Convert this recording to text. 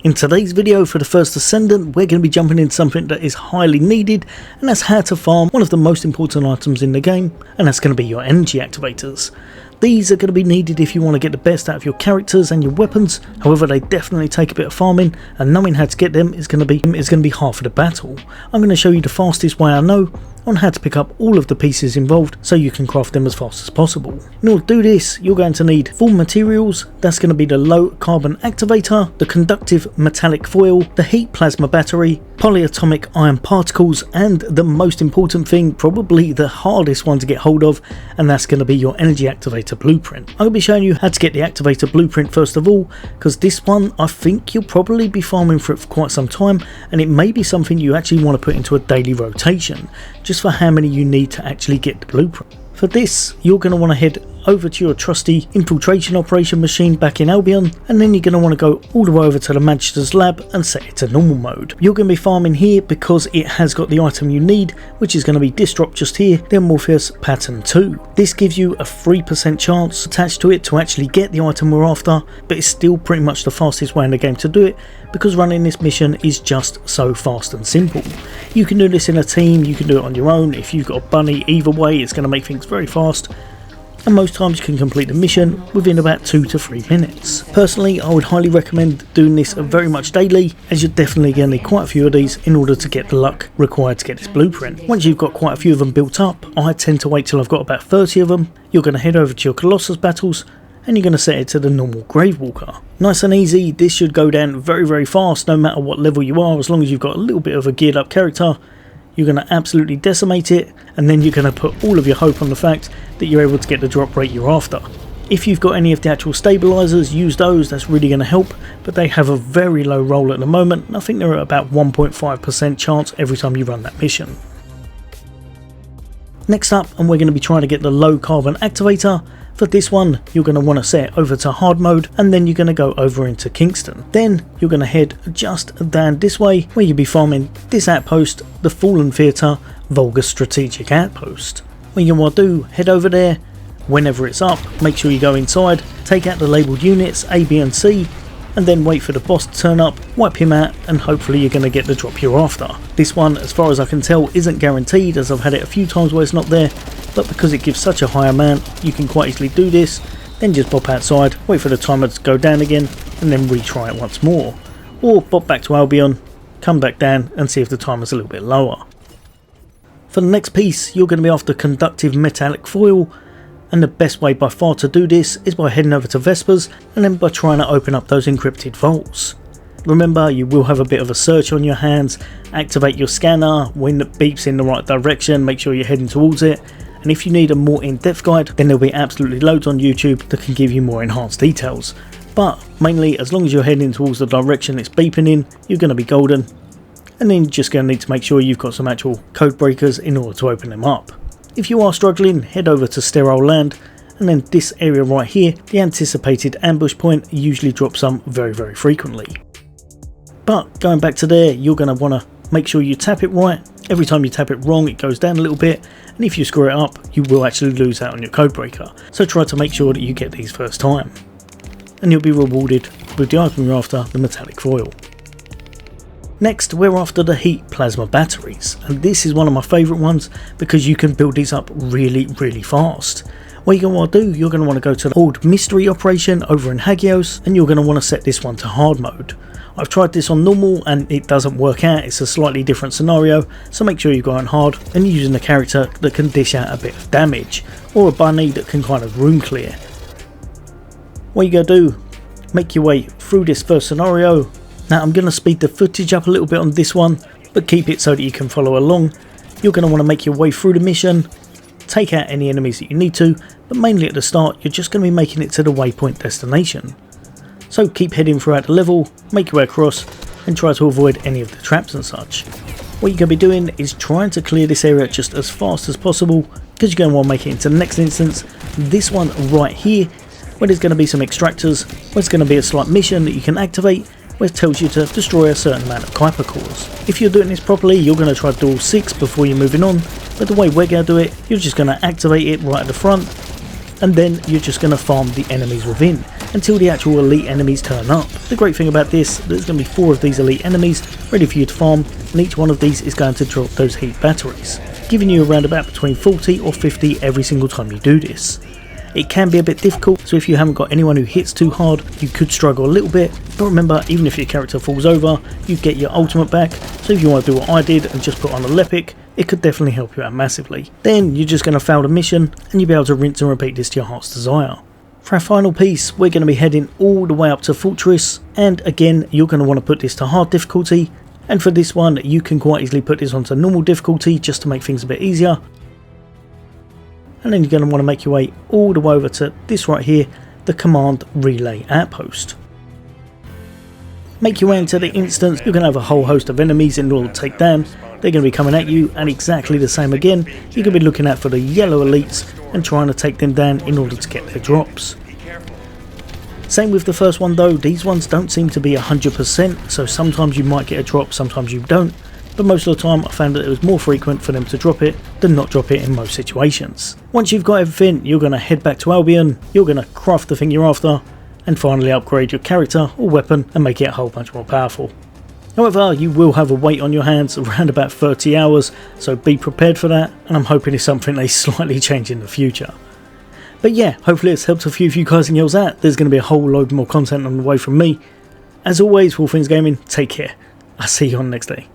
In today's video for the First Descendant, we're going to be jumping into something that is highly needed, and that's how to farm one of the most important items in the game, and that's going to be your energy activators. These are going to be needed if you want to get the best out of your characters and your weapons. However, they definitely take a bit of farming, and knowing how to get them is going to be half of the battle. I'm going to show you the fastest way I know on how to pick up all of the pieces involved so you can craft them as fast as possible. In order to do this, you're going to need 4 materials. That's going to be the low carbon activator, the conductive metallic foil, the heat plasma battery, polyatomic iron particles, and the most important thing, probably the hardest one to get hold of, and that's going to be your energy activator blueprint. I'm going to be showing you how to get the activator blueprint first of all, because this one I think you'll probably be farming for it for quite some time, and it may be something you actually want to put into a daily rotation, just for how many you need to actually get the blueprint. For this, you're going to want to head over to your trusty infiltration operation machine back in Albion, and then you're going to want to go all the way over to the Magister's lab and set it to normal mode. You're going to be farming here because it has got the item you need, which is going to be this drop just here, the Morpheus Pattern 2. This gives you a 3% chance attached to it to actually get the item we're after, but it's still pretty much the fastest way in the game to do it, because running this mission is just so fast and simple. You can do this in a team, you can do it on your own. If you've got a bunny, either way it's going to make things very fast, and most times you can complete the mission within about 2 to 3 minutes. Personally, I would highly recommend doing this very much daily, as you're definitely going to need quite a few of these in order to get the luck required to get this blueprint. Once you've got quite a few of them built up, I tend to wait till I've got about 30 of them. You're going to head over to your Colossus battles, and you're going to set it to the normal Gravewalker. Nice and easy, this should go down very fast no matter what level you are, as long as you've got a little bit of a geared up character. You're going to absolutely decimate it, and then you're going to put all of your hope on the fact that you're able to get the drop rate you're after. If you've got any of the actual stabilizers, use those, that's really going to help, but they have a very low roll at the moment. I think they're at about 1.5% chance every time you run that mission. Next up, and we're going to be trying to get the low carbon activator. For this one, you're going to want to set it over to hard mode, and then you're going to go over into Kingston. Then you're going to head just down this way, where you'll be farming this outpost, the Fallen Theatre Vulgar Strategic Outpost. What you want to do, head over there. Whenever it's up, make sure you go inside, take out the labelled units A, B and C, and then wait for the boss to turn up, wipe him out, and hopefully you're going to get the drop you're after. This one, as far as I can tell, isn't guaranteed, as I've had it a few times where it's not there, but because it gives such a high amount, you can quite easily do this, then just pop outside, wait for the timer to go down again, and then retry it once more. Or pop back to Albion, come back down, and see if the timer's a little bit lower. For the next piece, you're going to be after conductive metallic foil, and the best way by far to do this is by heading over to Vespers, and then by trying to open up those encrypted vaults. Remember, you will have a bit of a search on your hands. Activate your scanner, when it beeps in the right direction, make sure you're heading towards it. And if you need a more in-depth guide, then there'll be absolutely loads on YouTube that can give you more enhanced details. But mainly, as long as you're heading towards the direction it's beeping in, you're going to be golden. And then you're just going to need to make sure you've got some actual code breakers in order to open them up. If you are struggling, head over to Sterile Land, and then this area right here, the anticipated ambush point, usually drops some very frequently. But going back to there, you're going to want to make sure you tap it right. Every time you tap it wrong, it goes down a little bit, and if you screw it up, you will actually lose out on your code breaker. So try to make sure that you get these first time, and you'll be rewarded with the item you're after, the metallic foil. Next, we're after the heat plasma batteries, and this is one of my favourite ones because you can build these up really fast. What you're going to want to do, you're going to want to go to the old mystery operation over in Hagios, and you're going to want to set this one to hard mode. I've tried this on normal and it doesn't work out, it's a slightly different scenario, so make sure you go on hard and you're using a character that can dish out a bit of damage, or a bunny that can kind of room clear. What you're going to do, make your way through this first scenario. Now I'm going to speed the footage up a little bit on this one, but keep it so that you can follow along. You're going to want to make your way through the mission, take out any enemies that you need to, but mainly at the start you're just going to be making it to the waypoint destination. So keep heading throughout the level, make your way across, and try to avoid any of the traps and such. What you're going to be doing is trying to clear this area just as fast as possible, because you're going to want to make it into the next instance, this one right here, where there's going to be some extractors, where it's going to be a slight mission that you can activate, where it tells you to destroy a certain amount of Kuiper cores. If you're doing this properly, you're going to try to do all 6 before you're moving on, but the way we're going to do it, you're just going to activate it right at the front, and then you're just going to farm the enemies within. until the actual elite enemies turn up. The great thing about this, there's going to be 4 of these elite enemies ready for you to farm, and each one of these is going to drop those heat batteries, giving you around about between 40 or 50 every single time you do this. It can be a bit difficult, so if you haven't got anyone who hits too hard, you could struggle a little bit, but remember, even if your character falls over, you get your ultimate back, so if you want to do what I did and just put on a Lepic, it could definitely help you out massively. Then you're just going to fail the mission, and you'll be able to rinse and repeat this to your heart's desire. For our final piece, we're going to be heading all the way up to Fortress, and again, you're going to want to put this to hard difficulty, and for this one, you can quite easily put this onto normal difficulty just to make things a bit easier. And then you're going to want to make your way all the way over to this right here, the Command Relay Outpost. Make your way into the instance, you're going to have a whole host of enemies in order to take down. They're going to be coming at you, and exactly the same again, you're going to be looking out for the yellow elites and trying to take them down in order to get their drops. Same with the first one though, these ones don't seem to be 100%, so sometimes you might get a drop, sometimes you don't. But most of the time I found that it was more frequent for them to drop it than not drop it in most situations. Once you've got everything, you're going to head back to Albion, you're going to craft the thing you're after, and finally upgrade your character or weapon and make it a whole bunch more powerful. However, you will have a wait on your hands around about 30 hours, so be prepared for that, and I'm hoping it's something they slightly change in the future. But yeah, hopefully it's helped a few of you guys and girls out. There's going to be a whole load more content on the way from me. As always, for all things gaming, take care. I'll see you on the next day.